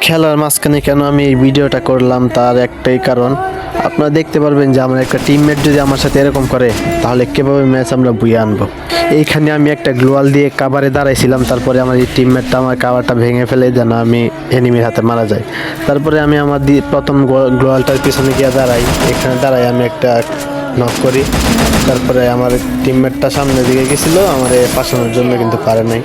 খেলার মাঝখানে কেন আমি এই ভিডিওটা করলাম তার একটাই কারণ, আপনারা দেখতে পারবেন যে আমার একটা টিমমেট যদি আমার সাথে এরকম করে তাহলে কীভাবে ম্যাচ আমরা বুয়ে আনবো। এইখানে আমি একটা গ্লোয়াল দিয়ে কাভারে দাঁড়াইছিলাম, তারপরে আমার এই টিমমেটটা আমার কাভারটা ভেঙে ফেলে যেন আমি এনিমির হাতে মারা যাই। তারপরে আমি আমার প্রথম গ্লোয়ালটার পিছনে গিয়ে দাঁড়াই, এখানে দাঁড়াই আমি একটা নক করি। তারপরে আমার টিমমেটটা সামনের দিকে গেছিলো আমার পাশানোর জন্য, কিন্তু পারে নাই।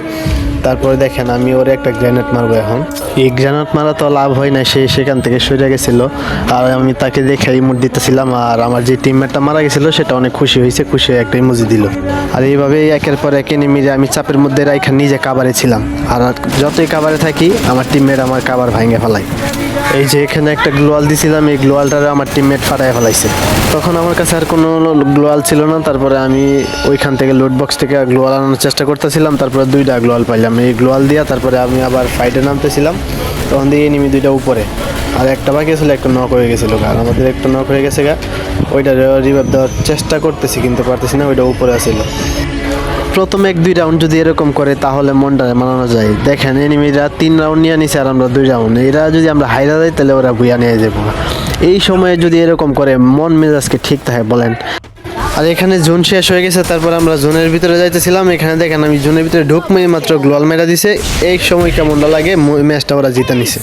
তারপরে দেখেন আমি ওরে একটা গ্রেনেড মারবো। এখন এই গ্রেনেড মারা তো লাভ হয় না, সে সেখান থেকে সরে গেছিল আর আমি তাকে দেখে ইমোট দিতেছিলাম। আর আমার যে টিমমেটটা মারা গেছিল সেটা অনেক খুশি হয়েছে, খুশি হয়ে একটা ইমোজি দিল। আর এইভাবেই একের পর এক এনিমিরে আমি চাপের মধ্যে রাইখা নিজে কাভারে ছিলাম। আর যতই কাভারে থাকি আমার টিমমেট আমার কাভার ভাঙে ফেলায়। এই যে এখানে একটা গ্লোয়াল দিছিলাম, এই গ্লোয়ালটারে আমার টিমমেট ফাটায় ফেলাইছে। তখন আমার কাছে আর কোনো গ্লোয়াল ছিল না। তারপরে আমি ওইখান থেকে লুট বক্স থেকে গ্লোয়াল আনার চেষ্টা করতেছিলাম, তারপরে দুইটা গ্লোয়াল পাইলাম। এই গ্লোয়াল দিয়া তারপরে আমি আবার ফাইটে নামতেছিলাম, তখন দিয়ে এনিমি দুইটা উপরে আর একটা বাকি ছিল, একটা নক হয়ে গেছিলো। আর আমাদের একটা নক হয়ে গেছে গা, ওইটা রিভাইভ দেওয়ার চেষ্টা করতেছি কিন্তু পারতেছি না, ওইটা উপরে আসছিল। প্রথম 1-2 রাউন্ড যদি এরকম করে তাহলে মনটা মানানো যায়। দেখেন এনিমিরা 3 রাউন্ড নিয়ে নিছে আর আমরা 2 রাউন্ড। এরা যদি আমরা হাইরা যাই তাহলে ওরা বুয়া নিয়ে যাবো। এই সময়ে যদি এরকম করে মন মেজাজকে ঠিক থাকে বলেন। আর এখানে জোন শেষ হয়ে গেছে, তারপর আমরা জোনের ভিতরে যাইতেছিলাম। এখানে দেখেন আমি জোনের ভিতরে ঢুকমেই মাত্র গ্লোয়াল মেরা দিছে। এই সময় কেমনটা লাগে, ম্যাচটা ওরা জিতে নিছে।